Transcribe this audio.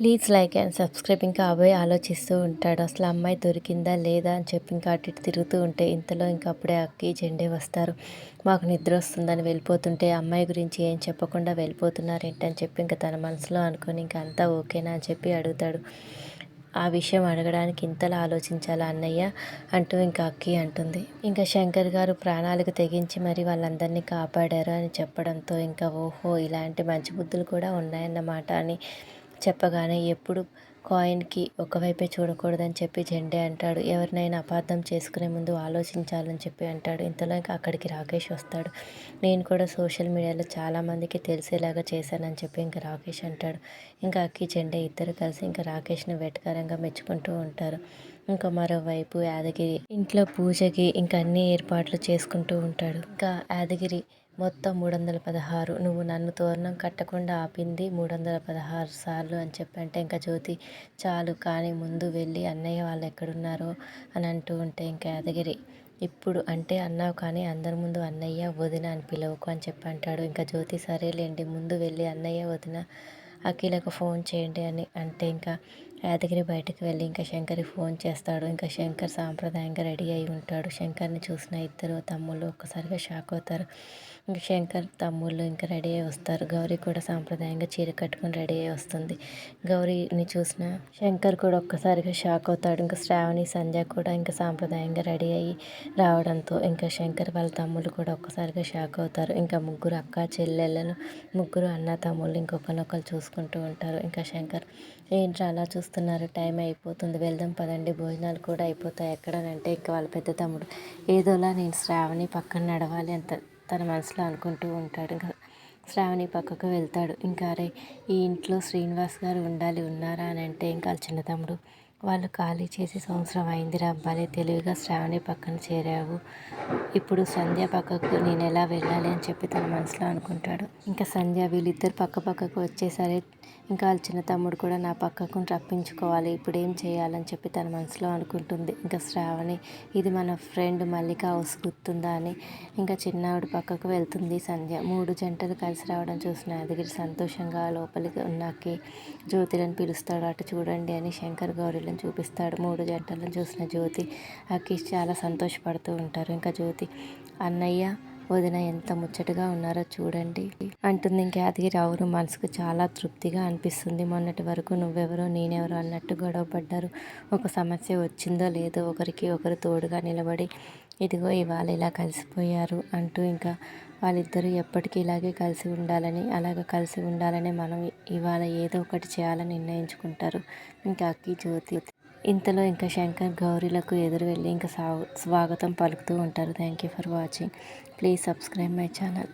Please like and subscribe. ఇంకా అబ్బాయి ఆలోచిస్తూ ఉంటాడు, అసలు అమ్మాయి దొరికిందా లేదా అని చెప్పి ఇంకా అటు ఇటు తిరుగుతూ ఉంటే ఇంతలో ఇంకా అప్పుడే అక్కి జెండే వస్తారు. మాకు నిద్ర వస్తుందని వెళ్ళిపోతుంటే అమ్మాయి గురించి ఏం చెప్పకుండా వెళ్ళిపోతున్నారేంటని చెప్పి ఇంకా తన మనసులో అనుకొని ఇంకా అంతా ఓకేనా అని చెప్పి అడుగుతాడు. ఆ విషయం అడగడానికి ఇంతలా ఆలోచించాలా అన్నయ్య అంటూ ఇంకా అక్కి అంటుంది. ఇంకా శంకర్ గారు ప్రాణాలకు తెగించి మరి వాళ్ళందరినీ కాపాడారు అని చెప్పడంతో ఇంకా ఓహో ఇలాంటి మంచి బుద్ధులు కూడా ఉన్నాయన్నమాట అని చెప్పగానే ఎప్పుడు కాయిన్కి ఒకవైపే చూడకూడదని చెప్పి జెండే అంటాడు. ఎవరినైనా అపార్థం చేసుకునే ముందు ఆలోచించాలని చెప్పి అంటాడు. ఇంతలో ఇంకా అక్కడికి రాకేష్ వస్తాడు. నేను కూడా సోషల్ మీడియాలో చాలామందికి తెలిసేలాగా చేశానని చెప్పి ఇంకా రాకేష్ అంటాడు. ఇంకా అక్కి జెండే ఇద్దరు కలిసి ఇంకా రాకేష్ని వెటకారంగా మెచ్చుకుంటూ ఉంటారు. ఇంకా మరోవైపు యాదగిరి ఇంట్లో పూజకి ఇంకా అన్ని ఏర్పాట్లు చేసుకుంటూ ఉంటాడు. ఇంకా యాదగిరి మొత్తం 316 నువ్వు నన్ను తోరణం కట్టకుండా ఆపింది 316 సార్లు అని చెప్పంటే ఇంకా జ్యోతి చాలు కానీ ముందు వెళ్ళి అన్నయ్య వాళ్ళు ఎక్కడున్నారో అని అంటూ ఉంటే ఇంకా యాదగిరి ఇప్పుడు అంటే అన్నావు కానీ అందరి ముందు అన్నయ్య వదిన అని పిలవకు అని చెప్పి అంటాడు. ఇంకా జ్యోతి సరేలేండి ముందు వెళ్ళి అన్నయ్య వదిన అఖిలకు ఫోన్ చేయండి అని అంటే ఇంకా యాదగిరి బయటకు వెళ్ళి ఇంకా శంకర్కి ఫోన్ చేస్తాడు. ఇంకా శంకర్ సాంప్రదాయంగా రెడీ అయి ఉంటాడు. శంకర్ని చూసిన ఇద్దరు తమ్ముళ్ళు ఒక్కసారిగా షాక్ అవుతారు. ఇంకా శంకర్ తమ్ముళ్ళు ఇంకా రెడీ అయి వస్తారు. గౌరీ కూడా సాంప్రదాయంగా చీర కట్టుకుని రెడీ అయి వస్తుంది. గౌరీని చూసిన శంకర్ కూడా ఒక్కసారిగా షాక్ అవుతాడు. ఇంకా శ్రావణి సంధ్య కూడా ఇంకా సాంప్రదాయంగా రెడీ అయ్యి రావడంతో ఇంకా శంకర్ వాళ్ళ తమ్ముళ్ళు కూడా ఒక్కసారిగా షాక్ అవుతారు. ఇంకా ముగ్గురు అక్క చెల్లెళ్ళను ముగ్గురు అన్న తమ్ముళ్ళు ఇంకొకరినొకరు చూసుకుంటూ ఉంటారు. ఇంకా శంకర్ ఏంట్రా అలా చూస్తున్నారు, టైం అయిపోతుంది వెళ్దాం పదండి భోజనాలు కూడా అయిపోతాయి ఎక్కడనంటే ఇంకా వాళ్ళ పెద్ద తమ్ముడు ఏదోలా నేను శ్రావణి పక్కన నడవాలి అంత తన మనసులో అనుకుంటూ ఉంటాడు. ఇంకా శ్రావణి పక్కకు వెళ్తాడు. ఇంకా అరే ఈ ఇంట్లో శ్రీనివాస్ గారు ఉండాలి ఉన్నారా అని అంటే ఇంకా చిన్న తమ్ముడు వాళ్ళు ఖాళీ చేసి సంవత్సరం అయిందిరా అబ్బాలే తెలివిగా శ్రావణి పక్కన చేరావు, ఇప్పుడు సంధ్య పక్కకు నేను ఎలా వెళ్ళాలి అని చెప్పి తన మనసులో అనుకుంటాడు. ఇంకా సంధ్య వీళ్ళిద్దరు పక్క పక్కకు వచ్చేసరి ఇంకా వాళ్ళ చిన్న తమ్ముడు కూడా నా పక్కకు రప్పించుకోవాలి ఇప్పుడు ఏం చేయాలని చెప్పి తన మనసులో అనుకుంటుంది. ఇంకా శ్రావణి ఇది మన ఫ్రెండ్ మల్లిక హౌస్ గుర్తుందా అని ఇంకా చిన్నవాడు పక్కకు వెళ్తుంది సంధ్య. 3 జంటలు కలిసి రావడం చూసిన యాదగిరి సంతోషంగా లోపలికి ఉన్నాకే జ్యోతిలను పిలుస్తాడు. అటు చూడండి అని శంకర్ గౌరీలను చూపిస్తాడు. 3 జంటలను చూసిన జ్యోతి అక్కి చాలా సంతోషపడుతూ ఉంటారు. ఇంకా జ్యోతి అన్నయ్య వదిన ఎంత ముచ్చటగా ఉన్నారో చూడండి అంటుంది. ఇంకా యాదగిరి అవును మనసుకు చాలా తృప్తిగా అనిపిస్తుంది. మొన్నటి వరకు నువ్వెవరో నేనెవరో అన్నట్టు గొడవ పడ్డారు. ఒక సమస్య వచ్చిందో లేదో ఒకరికి ఒకరు తోడుగా నిలబడి ఇదిగో ఇవాళ ఇలా కలిసిపోయారు అంటూ ఇంకా వాళ్ళిద్దరూ ఎప్పటికీ ఇలాగే కలిసి ఉండాలని అలాగ కలిసి ఉండాలని మనం ఇవాళ ఏదో ఒకటి చేయాలని నిర్ణయించుకుంటారు ఇంకా అక్కి జ్యోతి. ఇంతలో ఇంకా శంకర్ గౌరీలకు ఎదురు వెళ్ళి ఇంకా స్వాగతం పలుకుతూ ఉంటారు. Thank you for watching. Please subscribe my channel.